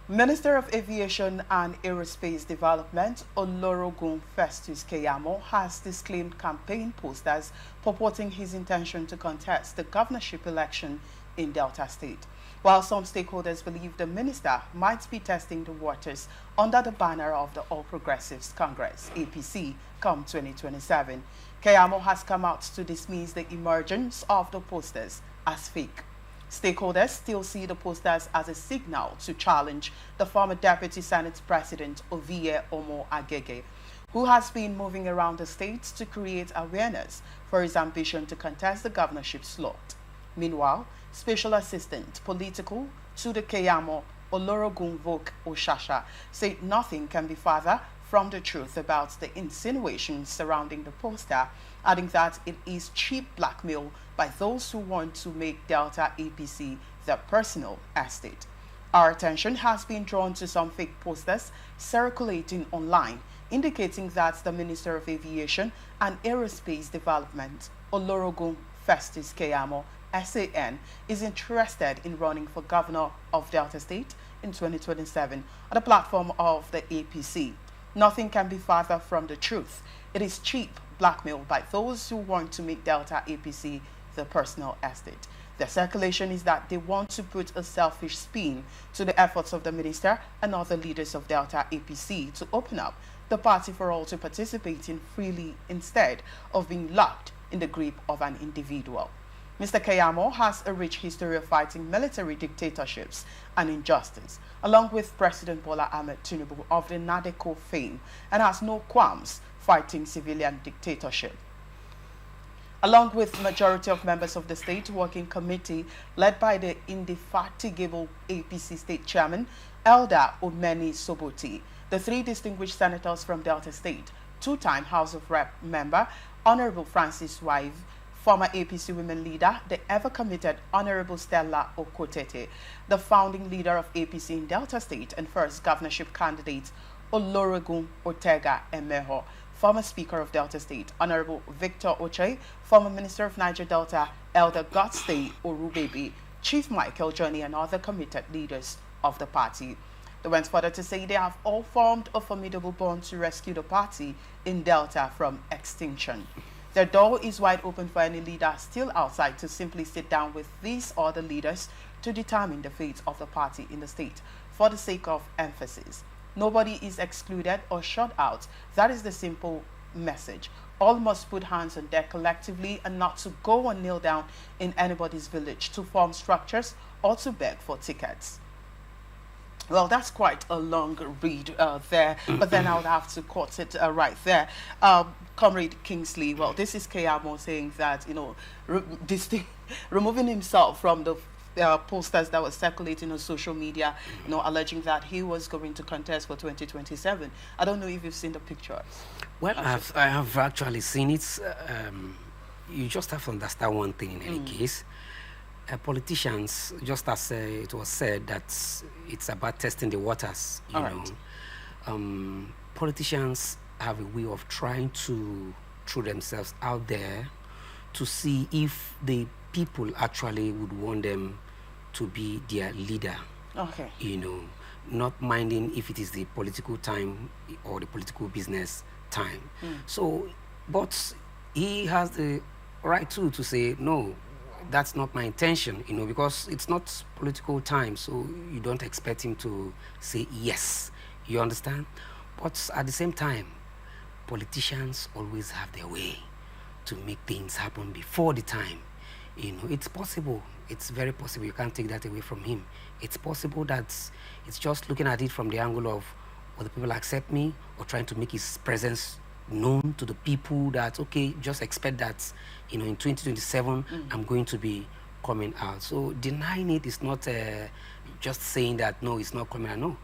Minister of Aviation and Aerospace Development, Olorogun Festus Keyamo, has disclaimed campaign posters purporting his intention to contest the governorship election in Delta State. While some stakeholders believe the minister might be testing the waters under the banner of the All Progressives Congress, APC, come 2027, Keyamo has come out to dismiss the emergence of the posters as fake. Stakeholders still see the posters as a signal to challenge the former Deputy Senate President Ovie Omo Agege, who has been moving around the state to create awareness for his ambition to contest the governorship slot. Meanwhile, Special Assistant Political to the Keyamo, Olorogun Oshasha, said nothing can be further from the truth about the insinuations surrounding the poster, adding that it is cheap blackmail by those who want to make Delta APC their personal estate. Our attention has been drawn to some fake posters circulating online, indicating that the Minister of Aviation and Aerospace Development, Olorogun Festus Keyamo, SAN, is interested in running for governor of Delta State in 2027 on the platform of the APC. Nothing can be farther from the truth. It is cheap blackmail by those who want to make Delta APC the personal estate. The circulation is that they want to put a selfish spin to the efforts of the minister and other leaders of Delta APC to open up the party for all to participate in freely instead of being locked in the grip of an individual. Mr. Keyamo has a rich history of fighting military dictatorships and injustice, along with President Bola Ahmed Tinubu of the NADECO fame, and has no qualms fighting civilian dictatorship. Along with majority of members of the State Working Committee led by the indefatigable APC State Chairman, Elder Omeni Soboti, the three distinguished senators from Delta State, two-time House of Rep member, Honorable Francis Wive, former APC women leader, the ever-committed Honorable Stella Okotete, the founding leader of APC in Delta State and first governorship candidate, Olorogun Otega Emeho, former Speaker of Delta State, Honorable Victor Oche, former Minister of Niger Delta, Elder Godstay Orubebe, Chief Michael Johnny, and other committed leaders of the party. They went further to say they have all formed a formidable bond to rescue the party in Delta from extinction. Their door is wide open for any leader still outside to simply sit down with these other leaders to determine the fate of the party in the state for the sake of emphasis. Nobody is excluded or shut out. That is the simple message. All must put hands on deck collectively and not to go and kneel down in anybody's village to form structures or to beg for tickets. Well, that's quite a long read there, but then I would have to quote it right there. Comrade Kingsley, well, this is Keyamo saying that, removing himself from the posters that were circulating on social media, alleging that he was going to contest for 2027. I don't know if you've seen the pictures. Well, I have actually seen it. You just have to understand one thing in any case. Politicians, just as it was said, that it's about testing the waters, you know. Politicians have a way of trying to throw themselves out there to see if the people actually would want them to be their leader. Okay. Not minding if it is the political time or the political business time. So, but he has the right to say, no, that's not my intention, because it's not political time, so you don't expect him to say yes. You understand? But at the same time, politicians always have their way to make things happen before the time. It's possible. It's very possible. You can't take that away from him. It's possible that it's just looking at it from the angle of, will the people accept me, or trying to make his presence known to the people that, okay, just expect that, in 2027, I'm going to be coming out. So denying it is not just saying that, no, it's not coming out. No,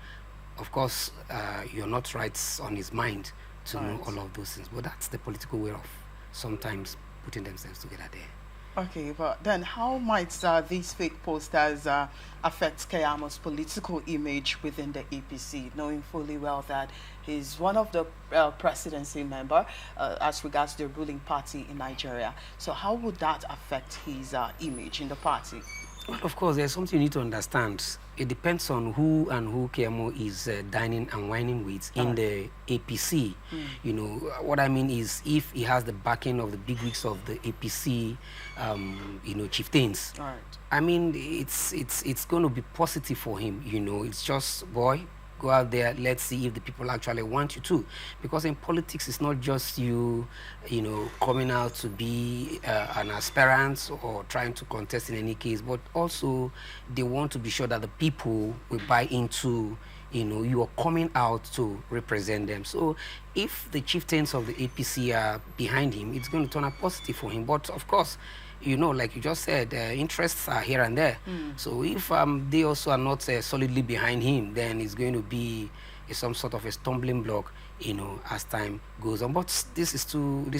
of course, you're not right on his mind to know all of those things. But that's the political way of sometimes putting themselves together there. Okay, but then how might these fake posters affect Keyamo's political image within the APC, knowing fully well that he's one of the presidency member as regards the ruling party in Nigeria? So how would that affect his image in the party? Well, of course, there's something you need to understand. it depends on who Keyamo is dining and whining with in the APC. You know, what I mean is if he has the backing of the bigwigs of the APC, you know, chieftains. All right. I mean, it's going to be positive for him. You know, it's just, boy, go out there, let's see if the people actually want you to. Because in politics, it's not just you know, coming out to be an aspirant or trying to contest in any case, but also they want to be sure that the people will buy into, you know, you are coming out to represent them. So if the chieftains of the APC are behind him, it's going to turn out positive for him. But of course, you know, like you just said, interests are here and there. So if they also are not solidly behind him, then it's going to be some sort of a stumbling block, you know, as time goes on. But this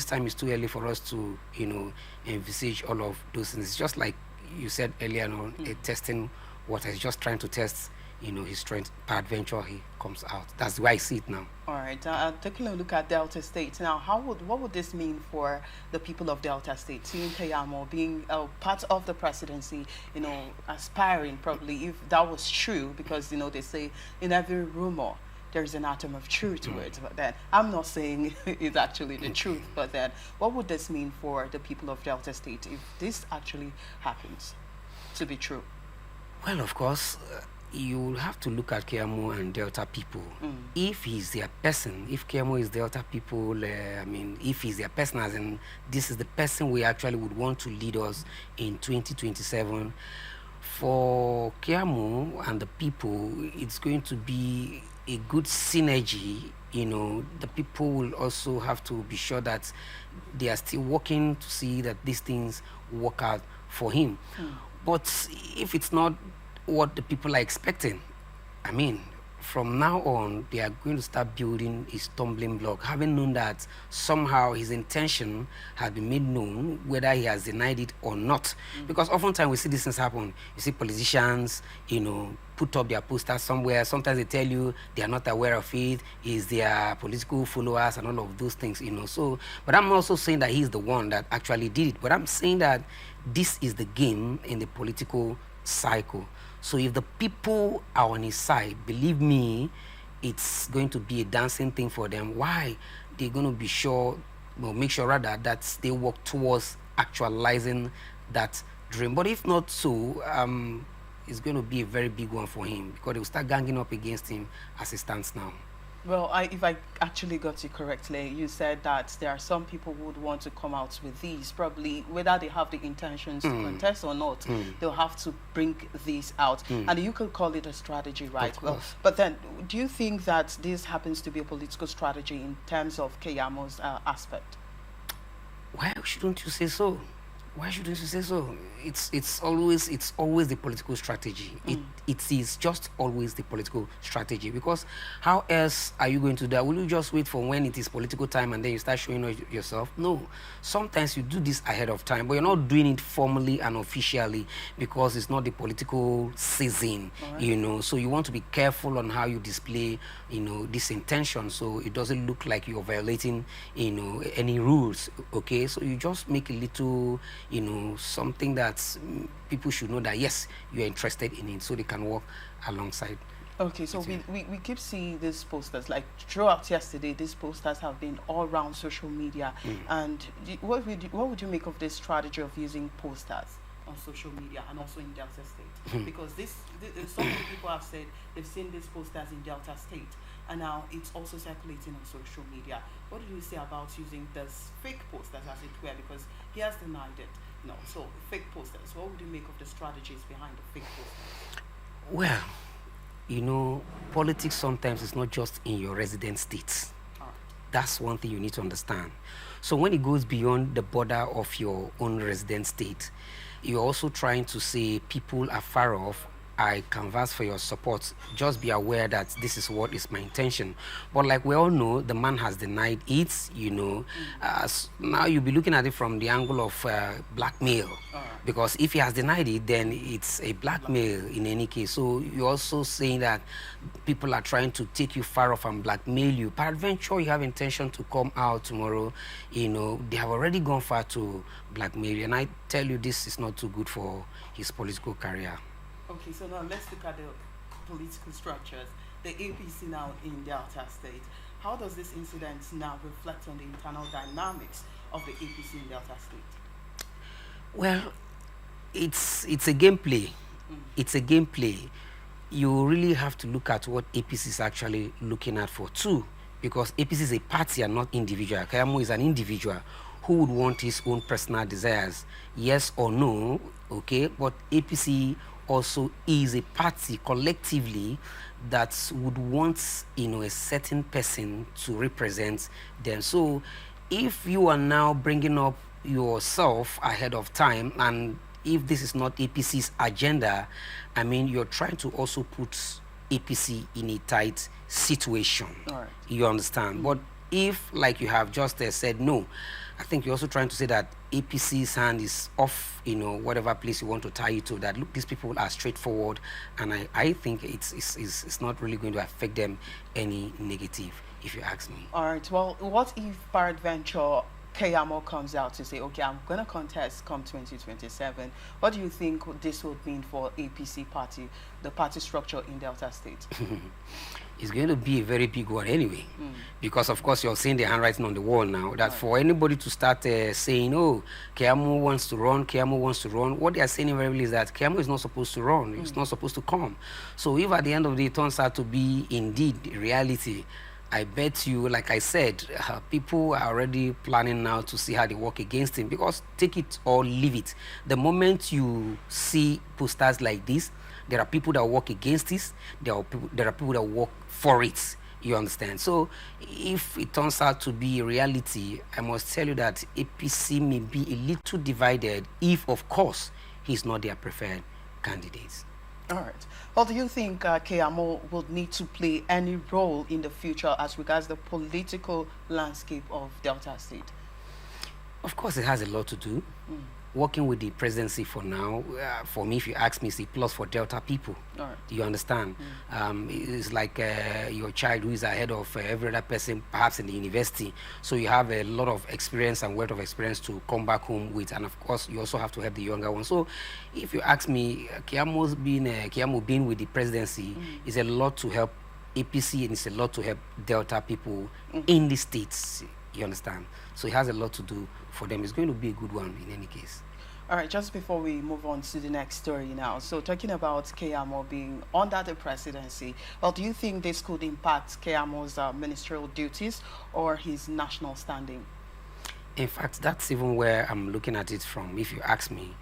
time is too early for us to, you know, envisage all of those things. It's just like you said earlier on, testing water. He's just trying to test, you know, his strength. Peradventure, he comes out. That's the way I see it now. All right. Taking a look at Delta State now, what would this mean for the people of Delta State? Seeing Keyamo being part of the presidency, you know, aspiring probably, if that was true, because, you know, they say in every rumor there's an atom of truth to it. But then I'm not saying it's actually the truth, but then what would this mean for the people of Delta State if this actually happens to be true? Well, of course, you have to look at Keyamo and Delta people. If he's their person, if Keyamo is Delta people, I mean, if he's their person, as in this is the person we actually would want to lead us in 2027, for Keyamo and the people, it's going to be a good synergy. You know, the people will also have to be sure that they are still working to see that these things work out for him. But if it's not what the people are expecting, I mean, from now on, they are going to start building a stumbling block, having known that somehow his intention has been made known, whether he has denied it or not. Because oftentimes we see these things happen. You see politicians, you know, put up their posters somewhere. Sometimes they tell you they are not aware of it, is their political followers and all of those things, you know. So, but I'm also saying that he's the one that actually did it. But I'm saying that this is the game in the political cycle. So if the people are on his side, believe me, it's going to be a dancing thing for them. Why? They're going to be sure, well, make sure rather that they work towards actualizing that dream. But if not so, it's going to be a very big one for him, because they will start ganging up against him as it stands now. Well, if I actually got you correctly, you said that there are some people who would want to come out with these, probably whether they have the intentions to contest or not, they'll have to bring these out. And you could call it a strategy, right? Well, but then, do you think that this happens to be a political strategy in terms of Keyamo's aspect? Why shouldn't you say so? Why shouldn't you say so? It's always the political strategy. It is just always the political strategy, because how else are you going to do that? Will you just wait for when it is political time and then you start showing yourself? No. Sometimes you do this ahead of time, but you're not doing it formally and officially because it's not the political season, you know. So you want to be careful on how you display, you know, this intention, so it doesn't look like you're violating, you know, any rules. Okay, so you just make a little, you know, something that people should know that yes, you're interested in it, so they can work alongside. Okay, so we keep seeing these posters, like throughout yesterday, these posters have been all around social media. And what would you make of this strategy of using posters on social media and also in Delta State? Because so many people have said they've seen these posters in Delta State, and now it's also circulating on social media. What do you say about using those fake posters, as it were, because he has denied it? No, so fake posters. What would you make of the strategies behind the fake posters? Well, you know, politics sometimes is not just in your resident states. That's one thing you need to understand. So when it goes beyond the border of your own resident state, you're also trying to say people are far off. I canvass for your support. Just be aware that this is what is my intention. But like we all know, the man has denied it, you know. Now you'll be looking at it from the angle of blackmail. Because if he has denied it, then it's a blackmail in any case. So you're also saying that people are trying to take you far off and blackmail you. Peradventure, you have intention to come out tomorrow, you know, they have already gone far to blackmail you. And I tell you, this is not too good for his political career. Okay, so now let's look at the political structures, the APC now in Delta State. How does this incident now reflect on the internal dynamics of the APC in Delta State? Well, it's a gameplay. It's a gameplay. You really have to look at what APC is actually looking at for too, because APC is a party and not individual. Keyamo is an individual who would want his own personal desires, yes or no, okay? But APC also is a party collectively that would want, a certain person to represent them. So if you are now bringing up yourself ahead of time, and if this is not APC's agenda, I mean, you're trying to also put APC in a tight situation. All right. You understand? But if, like you have just said, no, I think you're also trying to say that APC's hand is off, whatever place you want to tie it to, that look, these people are straightforward, and I think it's not really going to affect them any negative, if you ask me. All right. Well, what if peradventure Keyamo comes out to say, okay, I'm going to contest come 2027? What do you think this would mean for APC party, the party structure in Delta State? It's going to be a very big one anyway, because of course you're seeing the handwriting on the wall now, that for anybody to start saying, oh, Keyamo wants to run, Keyamo wants to run, what they are saying invariably is that Keyamo is not supposed to run, it's not supposed to come. So if at the end of the day it turns out to be indeed reality, I bet you, like I said, people are already planning now to see how they work against him, because take it or leave it. The moment you see posters like this, there are people that work against this, there are people that work for it. You understand? So if it turns out to be a reality, I must tell you that APC may be a little divided if, of course, he's not their preferred candidate. All right. Well, do you think Keyamo will need to play any role in the future as regards the political landscape of Delta State? Of course, it has a lot to do. Working with the presidency for now, for me, if you ask me, it's a plus for Delta people. All right. You understand? It's like your child who is ahead of every other person, perhaps in the university. So you have a lot of experience and wealth of experience to come back home with. And of course, you also have to help the younger ones. So if you ask me, Keyamo being with the presidency is a lot to help APC, and it's a lot to help Delta people in the states. You understand? So it has a lot to do for them. It's going to be a good one in any case. All right, just before we move on to the next story now, so talking about Keyamo being under the presidency, well, do you think this could impact Keyamo's ministerial duties or his national standing? In fact, that's even where I'm looking at it from, if you ask me.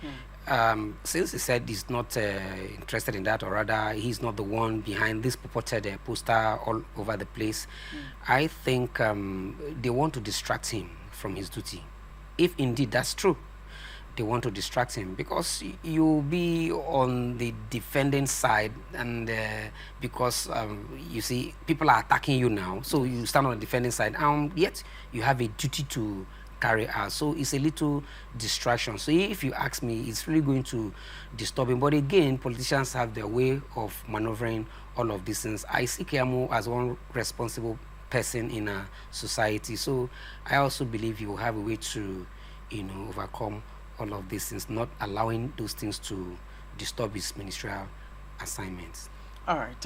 Since he said he's not interested in that, or rather he's not the one behind this purported poster all over the place, I think they want to distract him from his duty. If indeed that's true, they want to distract him, because you'll be on the defending side, and because you see people are attacking you now, so you stand on the defending side, yet you have a duty to carry out. So it's a little distraction. So if you ask me, it's really going to disturb him. But again, politicians have their way of maneuvering all of these things. I see Keyamo as one responsible person in a society. So I also believe he will have a way to, overcome all of these things, not allowing those things to disturb his ministerial assignments. All right.